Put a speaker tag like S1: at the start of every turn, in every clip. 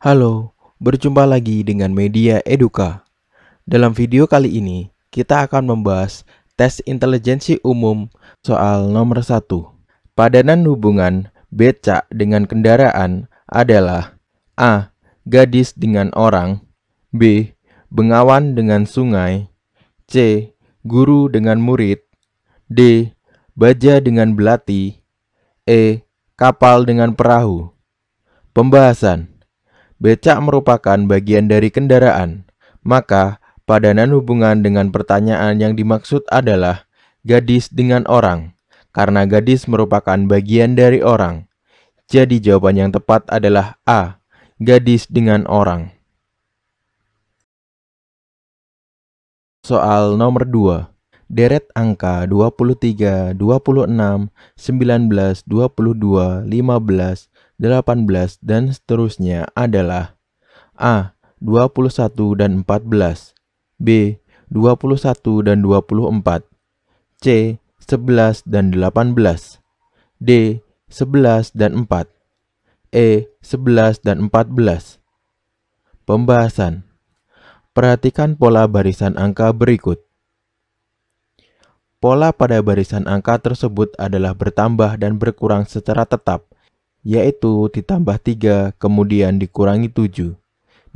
S1: Halo, berjumpa lagi dengan Media Eduka. Dalam video kali ini, kita akan membahas tes intelijensi umum soal nomor 1. Padanan hubungan becak dengan kendaraan adalah A. Gadis dengan orang, B. Bengawan dengan sungai, C. Guru dengan murid, D. Baja dengan belati, E. Kapal dengan perahu. Pembahasan. Becak merupakan bagian dari kendaraan, maka padanan hubungan dengan pertanyaan yang dimaksud adalah gadis dengan orang, karena gadis merupakan bagian dari orang. Jadi jawaban yang tepat adalah A, gadis dengan orang. Soal nomor 2. Deret angka 23, 26, 19, 22, 15, 18, dan seterusnya adalah A. 21 dan 14, B. 21 dan 24, C. 11 dan 18, D. 11 dan 4, E. 11 dan 14. Pembahasan. Perhatikan pola barisan angka berikut. Pola pada barisan angka tersebut adalah bertambah dan berkurang secara tetap, yaitu ditambah 3 kemudian dikurangi 7.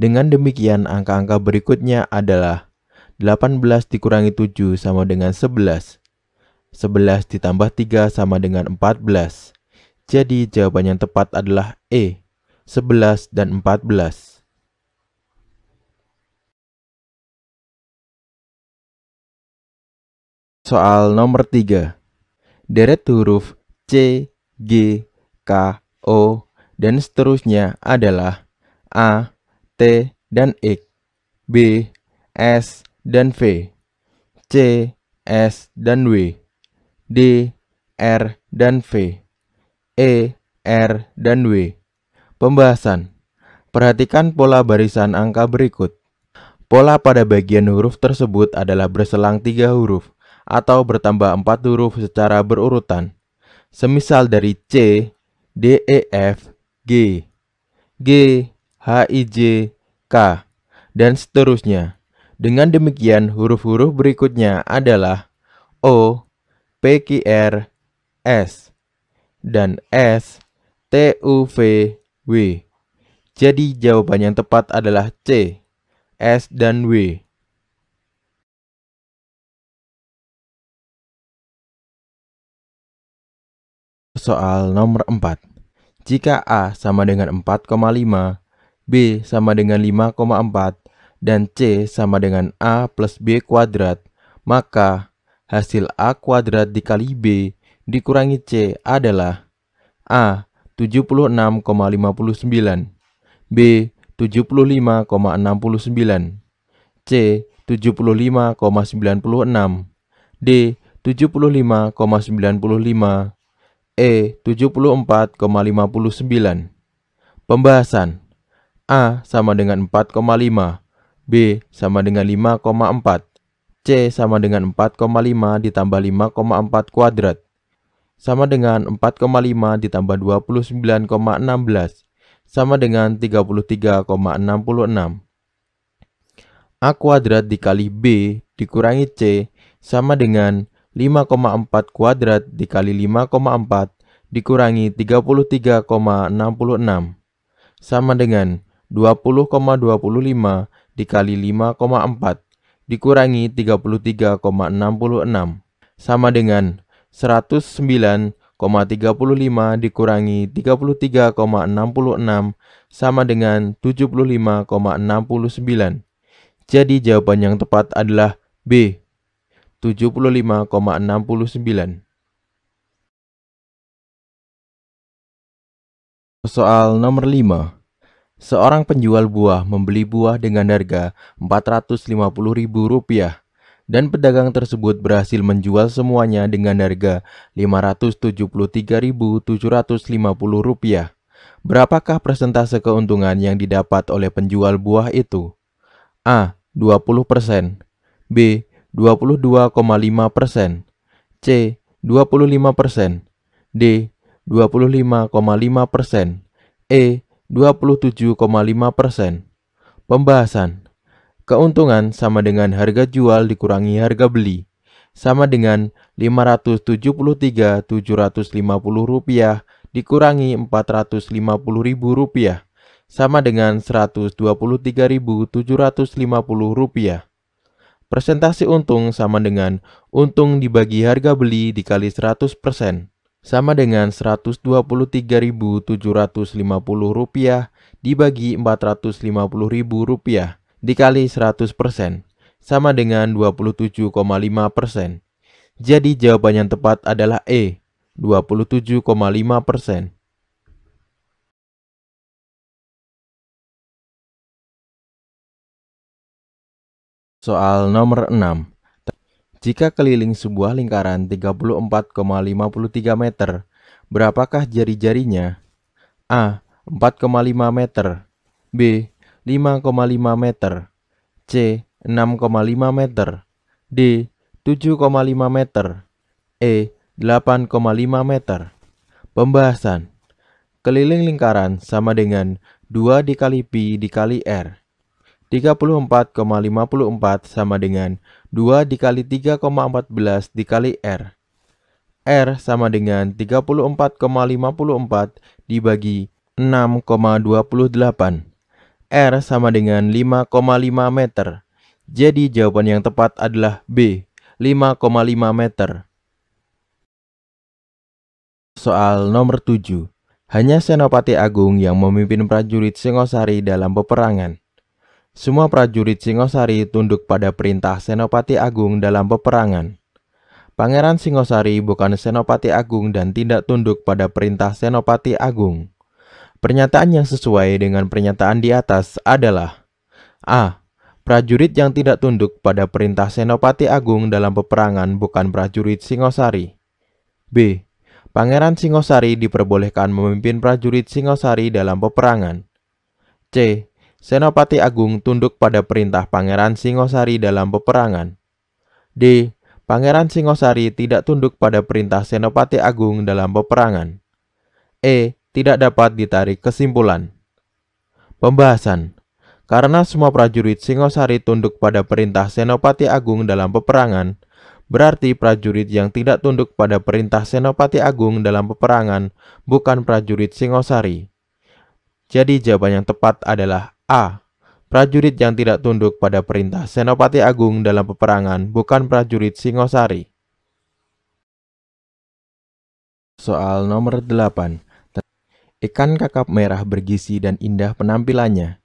S1: Dengan demikian, angka-angka berikutnya adalah 18 dikurangi 7 sama dengan 11. 11 ditambah 3 sama dengan 14. Jadi jawaban yang tepat adalah E, 11 dan 14. Soal nomor 3. Deret huruf C, G, K, O, dan seterusnya adalah A, T, dan X, B, S, dan V, C, S, dan W, D, R, dan V, E, R, dan W. Pembahasan. Perhatikan pola barisan angka berikut. Pola pada bagian huruf tersebut adalah berselang 3 huruf atau bertambah 4 huruf secara berurutan. Semisal dari C, D, E, F, G, G, H, I, J, K, dan seterusnya. Dengan demikian, huruf-huruf berikutnya adalah O, P, Q, R, S, dan S, T, U, V, W. Jadi jawaban yang tepat adalah C, S, dan W. Soal nomor 4. Jika A sama dengan 4,5, B sama dengan 5,4, dan C sama dengan A plus B kuadrat, maka hasil A kuadrat dikali B dikurangi C adalah A. 76,59, B. 75,69, C. 75,96, D. 75,95, E. 74,59. Pembahasan. A sama dengan 4,5, B sama dengan 5,4, C sama dengan 4,5 ditambah 5,4 kuadrat, sama dengan 4,5 ditambah 29,16, sama dengan 33,66. A kuadrat dikali B dikurangi C sama dengan 5,4 kuadrat dikali 5,4 dikurangi 33,66 sama dengan 20,25 dikali 5,4 dikurangi 33,66 sama dengan 109,35 dikurangi 33,66 sama dengan 75,69. Jadi jawaban yang tepat adalah B, 75,69. Soal nomor 5. Seorang penjual buah membeli buah dengan harga Rp450.000 dan pedagang tersebut berhasil menjual semuanya dengan harga Rp573.750. Berapakah persentase keuntungan yang didapat oleh penjual buah itu? A. 20%, B. 22,5%, C. 25%, D. 25,5%, E. 27,5%. Pembahasan. Keuntungan sama dengan harga jual dikurangi harga beli, sama dengan Rp573.750 dikurangi Rp450.000, sama dengan Rp123.750. Persentase untung sama dengan untung dibagi harga beli dikali 100%, sama dengan Rp123.750 dibagi Rp450.000 dikali 100%, sama dengan 27,5%. Jadi jawaban yang tepat adalah E, 27,5%. Soal nomor 6. Jika keliling sebuah lingkaran 34,53 meter, berapakah jari-jarinya? A. 4,5 meter, B. 5,5 meter, C. 6,5 meter, D. 7,5 meter, E. 8,5 meter. Pembahasan. Keliling lingkaran sama dengan 2 dikali pi dikali R. 34,54 sama dengan 2 dikali 3,14 dikali R. R sama dengan 34,54 dibagi 6,28. R sama dengan 5,5 meter. Jadi jawaban yang tepat adalah B, 5,5 meter. Soal nomor 7. Hanya Senopati Agung yang memimpin prajurit Singosari dalam peperangan. Semua prajurit Singosari tunduk pada perintah Senopati Agung dalam peperangan. Pangeran Singosari bukan Senopati Agung dan tidak tunduk pada perintah Senopati Agung. Pernyataan yang sesuai dengan pernyataan di atas adalah A. Prajurit yang tidak tunduk pada perintah Senopati Agung dalam peperangan bukan prajurit Singosari. B. Pangeran Singosari diperbolehkan memimpin prajurit Singosari dalam peperangan. C. Senopati Agung tunduk pada perintah Pangeran Singosari dalam peperangan. D. Pangeran Singosari tidak tunduk pada perintah Senopati Agung dalam peperangan. E. Tidak dapat ditarik kesimpulan. Pembahasan. Karena semua prajurit Singosari tunduk pada perintah Senopati Agung dalam peperangan, berarti prajurit yang tidak tunduk pada perintah Senopati Agung dalam peperangan bukan prajurit Singosari. Jadi jawaban yang tepat adalah A. Prajurit yang tidak tunduk pada perintah Senopati Agung dalam peperangan bukan prajurit Singosari. Soal nomor 8. Ikan kakap merah bergizi dan indah penampilannya.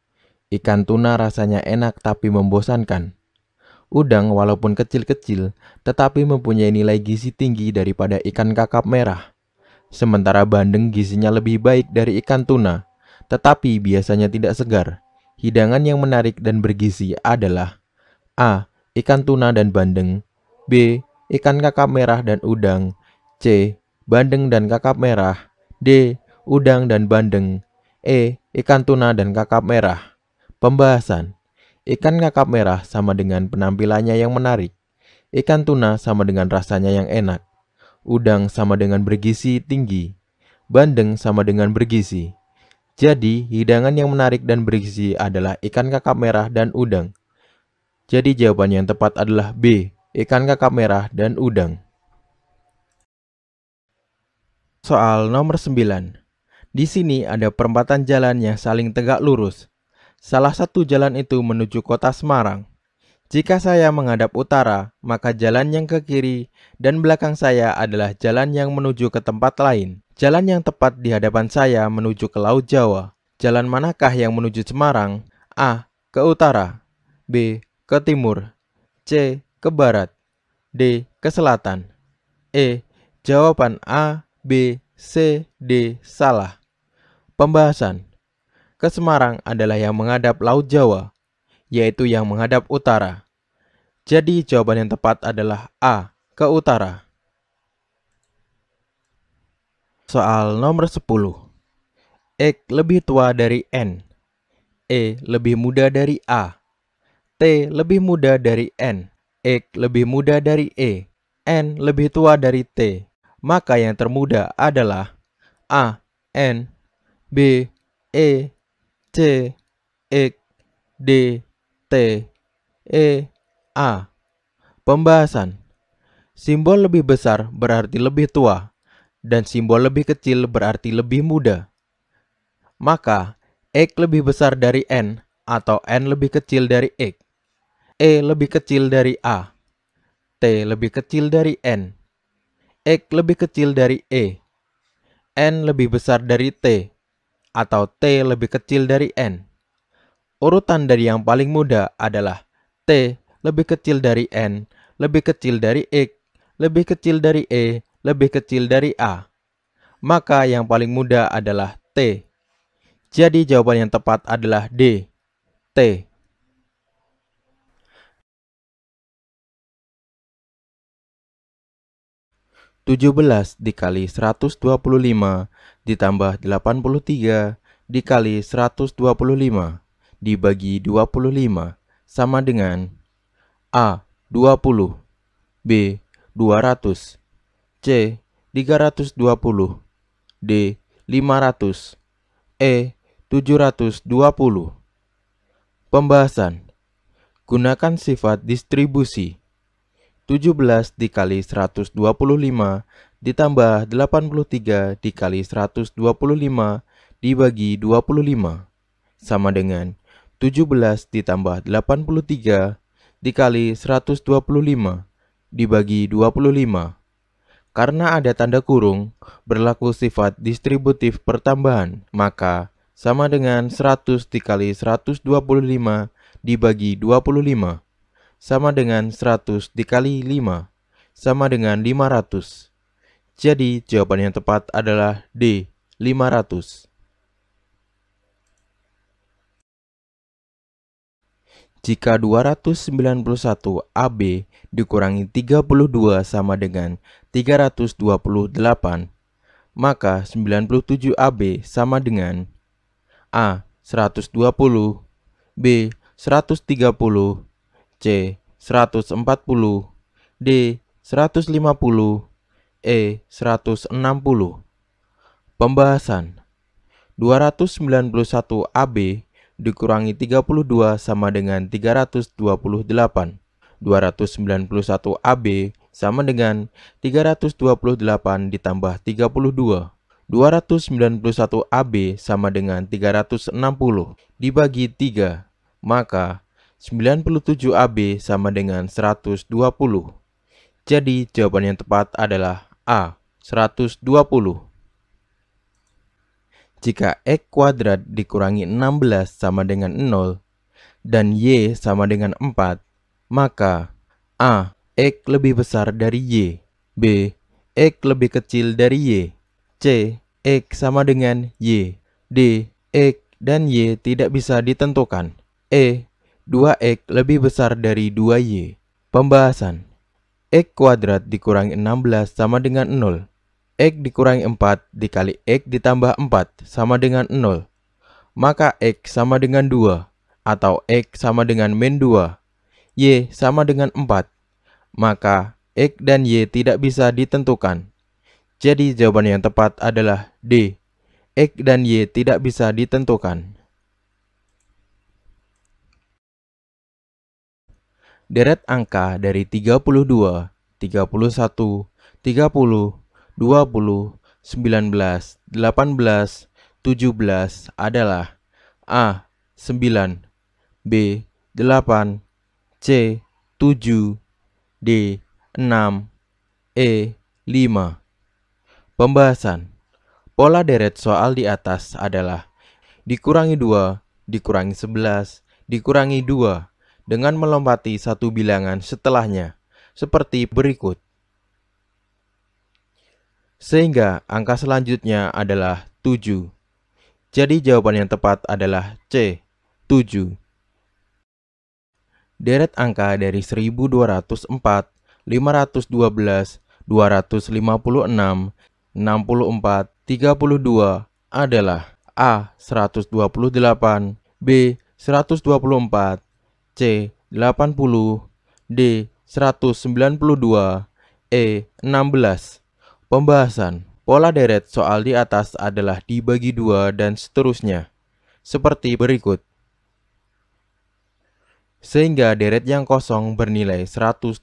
S1: Ikan tuna rasanya enak tapi membosankan. Udang walaupun kecil-kecil tetapi mempunyai nilai gizi tinggi daripada ikan kakap merah. Sementara bandeng gizinya lebih baik dari ikan tuna, tetapi biasanya tidak segar. Hidangan yang menarik dan bergizi adalah A. Ikan tuna dan bandeng, B. Ikan kakap merah dan udang, C. Bandeng dan kakap merah, D. Udang dan bandeng, E. Ikan tuna dan kakap merah. Pembahasan. Ikan kakap merah sama dengan penampilannya yang menarik, ikan tuna sama dengan rasanya yang enak, udang sama dengan bergizi tinggi, bandeng sama dengan bergizi. Jadi, hidangan yang menarik dan bergizi adalah ikan kakap merah dan udang. Jadi, jawaban yang tepat adalah B, ikan kakap merah dan udang. Soal nomor 9. Di sini ada perempatan jalan yang saling tegak lurus. Salah satu jalan itu menuju kota Semarang. Jika saya menghadap utara, maka jalan yang ke kiri dan belakang saya adalah jalan yang menuju ke tempat lain. Jalan yang tepat di hadapan saya menuju ke Laut Jawa. Jalan manakah yang menuju Semarang? A. Ke utara, B. Ke timur, C. Ke barat, D. Ke selatan. E. Jawaban A, B, C, D salah. Pembahasan. Ke Semarang adalah yang menghadap Laut Jawa, yaitu yang menghadap utara. Jadi jawaban yang tepat adalah A, ke utara. Soal nomor 10. X lebih tua dari N, E lebih muda dari A, T lebih muda dari N, X lebih muda dari E, N lebih tua dari T. Maka yang termuda adalah A, N, B, E, C, X, D, T, E, A. Pembahasan. Simbol lebih besar berarti lebih tua, dan simbol lebih kecil berarti lebih muda. Maka, X lebih besar dari N atau N lebih kecil dari X. E lebih kecil dari A. T lebih kecil dari N. X lebih kecil dari E. N lebih besar dari T. Atau T lebih kecil dari N. Urutan dari yang paling muda adalah T lebih kecil dari N, lebih kecil dari X, lebih kecil dari E, lebih kecil dari A. Maka yang paling muda adalah T. Jadi jawaban yang tepat adalah D, T. 17 dikali 125 ditambah 83 dikali 125 dibagi 25 sama dengan A. 20, B. 200, C. 320, D. 500, E. 720. Pembahasan. Gunakan sifat distribusi. 17 dikali 125 ditambah 83 dikali 125 dibagi 25 sama dengan 17 ditambah 83 dikali 125 dibagi 25. Karena ada tanda kurung, berlaku sifat distributif pertambahan, maka sama dengan 100 dikali 125 dibagi 25 sama dengan 100 dikali 5 sama dengan 500. Jadi jawaban yang tepat adalah D, 500. Jika 291 AB dikurangi 32 sama dengan 328, maka 97 AB sama dengan A. 120, B. 130, C. 140, D. 150, E. 160. Pembahasan. 291 AB dikurangi 32 sama dengan 328. 291 AB sama dengan 328 ditambah 32. 291 AB sama dengan 360 dibagi 3, maka 97 AB sama dengan 120. Jadi jawaban yang tepat adalah A, 120. Jika X kuadrat dikurangi 16 sama dengan 0 dan Y sama dengan 4, maka A. X lebih besar dari Y, B. X lebih kecil dari Y, C. X sama dengan Y, D. X dan Y tidak bisa ditentukan, E. 2X lebih besar dari 2Y. Pembahasan. X kuadrat dikurangi 16 sama dengan 0. X dikurangi 4 dikali X ditambah 4 sama dengan 0. Maka X sama dengan 2 atau X sama dengan min 2. Y sama dengan 4. Maka X dan Y tidak bisa ditentukan. Jadi jawaban yang tepat adalah D. X dan Y tidak bisa ditentukan. Deret angka dari 32, 31, 30, 20, 19, 18, 17 adalah A. 9, B. 8, C. 7, D. 6, E. 5. Pembahasan. Pola deret soal di atas adalah dikurangi 2, dikurangi 11, dikurangi 2 dengan melompati satu bilangan setelahnya, seperti berikut. Sehingga angka selanjutnya adalah 7. Jadi jawaban yang tepat adalah C, 7. Deret angka dari 1204, 512, 256, 64, 32 adalah A. 128, B. 124, C. 80, D. 192, E. 16. Pembahasan. Pola deret soal di atas adalah dibagi 2 dan seterusnya. seperti berikut. Sehingga deret yang kosong bernilai 128.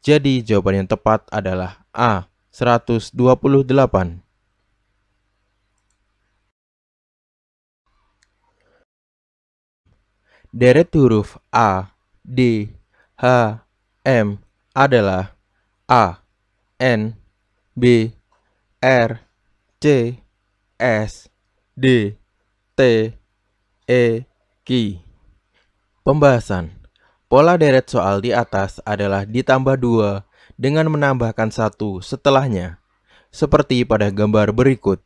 S1: Jadi jawaban yang tepat adalah A, 128. Deret huruf A, D, H, M adalah A, N, B, R, C, S, D, T, E, Q. Pembahasan. Pola deret soal di atas adalah ditambah 2 dengan menambahkan 1 setelahnya, seperti pada gambar berikut.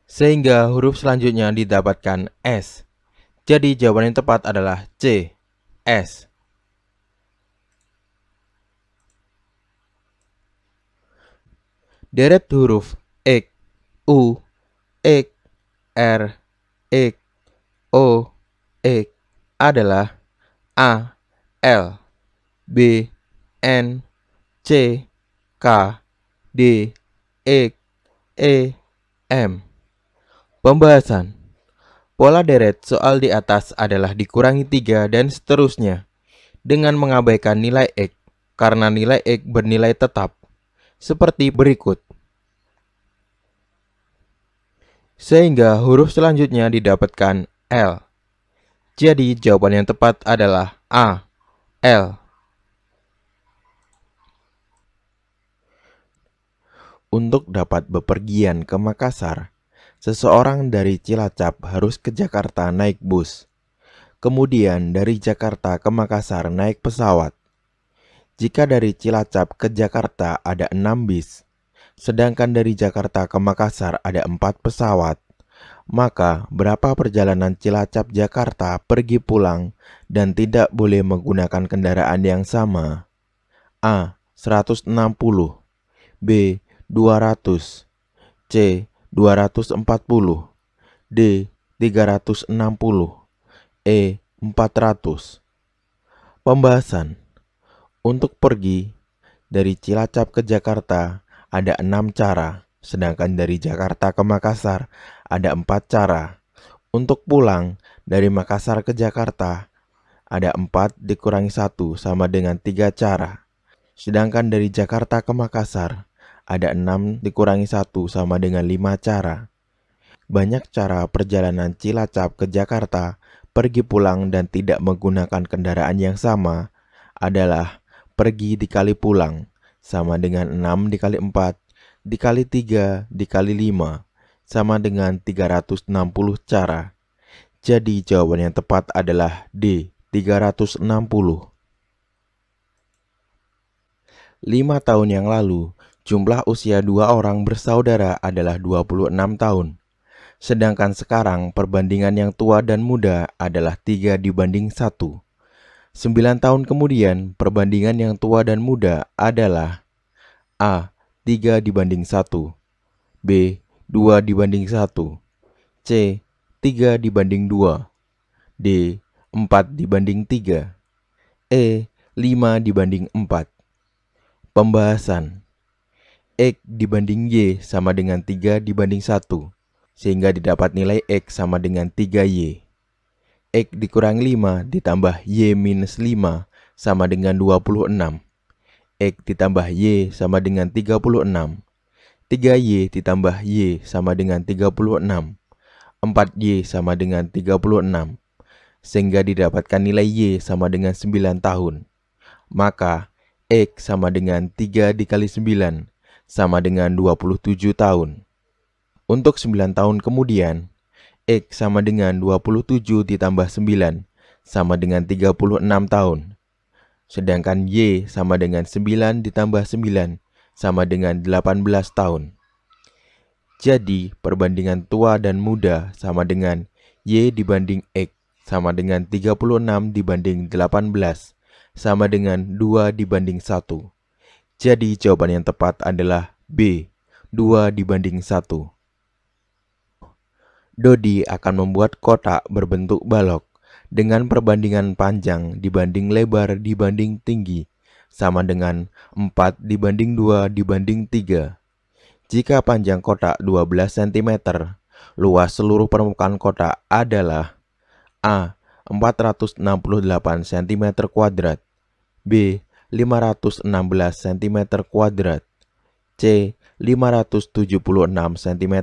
S1: Sehingga huruf selanjutnya didapatkan S. Jadi jawaban yang tepat adalah C, S. Deret huruf X, U, X, R, X, O, X adalah A, L, B, N, C, K, D, X, E, M. Pembahasan. Pola deret soal di atas adalah dikurangi 3 dan seterusnya dengan mengabaikan nilai X karena nilai X bernilai tetap, seperti berikut. Sehingga huruf selanjutnya didapatkan L. Jadi jawaban yang tepat adalah A, L. Untuk dapat bepergian ke Makassar, seseorang dari Cilacap harus ke Jakarta naik bus. Kemudian dari Jakarta ke Makassar naik pesawat. Jika dari Cilacap ke Jakarta ada 6 bis, sedangkan dari Jakarta ke Makassar ada 4 pesawat, maka berapa perjalanan Cilacap-Jakarta pergi pulang dan tidak boleh menggunakan kendaraan yang sama? A. 160, B. 200, C. 240, D. 360, E. 400. Pembahasan. Untuk pergi dari Cilacap ke Jakarta ada 6 cara, sedangkan dari Jakarta ke Makassar ada 4 cara. Untuk pulang dari Makassar ke Jakarta ada 4 dikurangi 1 sama dengan 3 cara. Sedangkan dari Jakarta ke Makassar ada 6 dikurangi 1 sama dengan 5 cara. Banyak cara perjalanan Cilacap ke Jakarta pergi pulang dan tidak menggunakan kendaraan yang sama adalah pergi dikali pulang sama dengan 6 dikali 4 dikali 3 dikali 5 sama dengan 360 cara. Jadi jawaban yang tepat adalah D, 360. 5 tahun yang lalu, jumlah usia 2 orang bersaudara adalah 26 tahun. Sedangkan sekarang perbandingan yang tua dan muda adalah 3:1. 9 tahun kemudian perbandingan yang tua dan muda adalah A. 3:1, B. 2:1, C. 3:2, D. 4:3, E. 5:4. Pembahasan. X dibanding Y sama dengan 3:1, sehingga didapat nilai X sama dengan 3Y. X dikurangi 5 ditambah Y minus 5 sama dengan 26. X ditambah Y sama dengan 36. 3Y ditambah Y sama dengan 36. 4Y sama dengan 36. Sehingga didapatkan nilai Y sama dengan 9 tahun. Maka X sama dengan 3 dikali 9 sama dengan 27 tahun. Untuk 9 tahun kemudian, X sama dengan 27 ditambah 9 sama dengan 36 tahun. Sedangkan Y sama dengan 9 ditambah 9 sama dengan 18 tahun. Jadi perbandingan tua dan muda sama dengan Y dibanding X sama dengan 36 dibanding 18 sama dengan 2:1. Jadi jawaban yang tepat adalah B, 2:1. Dodi akan membuat kotak berbentuk balok dengan perbandingan panjang dibanding lebar dibanding tinggi sama dengan 4:2:3. Jika panjang kotak 12 cm, luas seluruh permukaan kotak adalah A. 468 cm², B. 516 cm², C. 576 cm²,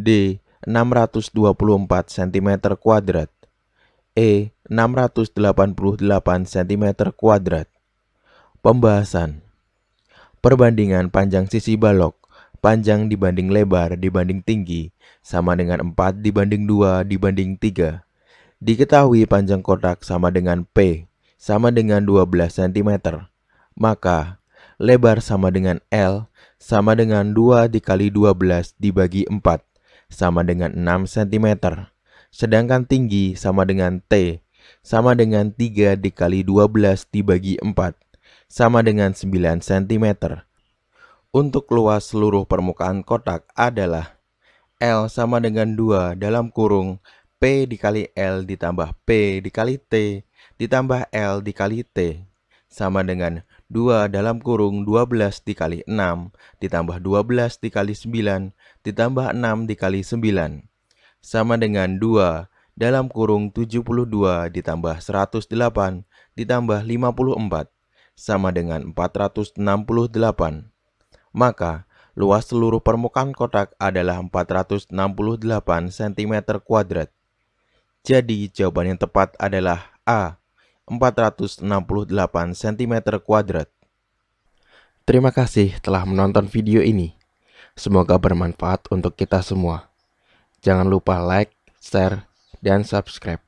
S1: D. 624 cm², E. 688 cm². Pembahasan. Perbandingan panjang sisi balok, panjang dibanding lebar dibanding tinggi, sama dengan 4 dibanding 2 dibanding 3. Diketahui panjang kotak sama dengan P, sama dengan 12 cm. Maka, lebar sama dengan L, sama dengan 2 dikali 12 dibagi 4, sama dengan 6 cm. Sedangkan tinggi sama dengan T, sama dengan 3 dikali 12 dibagi 4, sama dengan 9 cm. Untuk luas seluruh permukaan kotak adalah L sama dengan 2 dalam kurung P dikali L ditambah P dikali T ditambah L dikali T, sama dengan 2 dalam kurung 12 dikali 6 ditambah 12 dikali 9 ditambah 6 dikali 9, sama dengan 2 dalam kurung 72 ditambah 108 ditambah 54, sama dengan 468. Maka, luas seluruh permukaan kotak adalah 468 cm². Jadi, jawaban yang tepat adalah A. 468 cm². Terima kasih telah menonton video ini. Semoga bermanfaat untuk kita semua. Jangan lupa like, share, dan subscribe.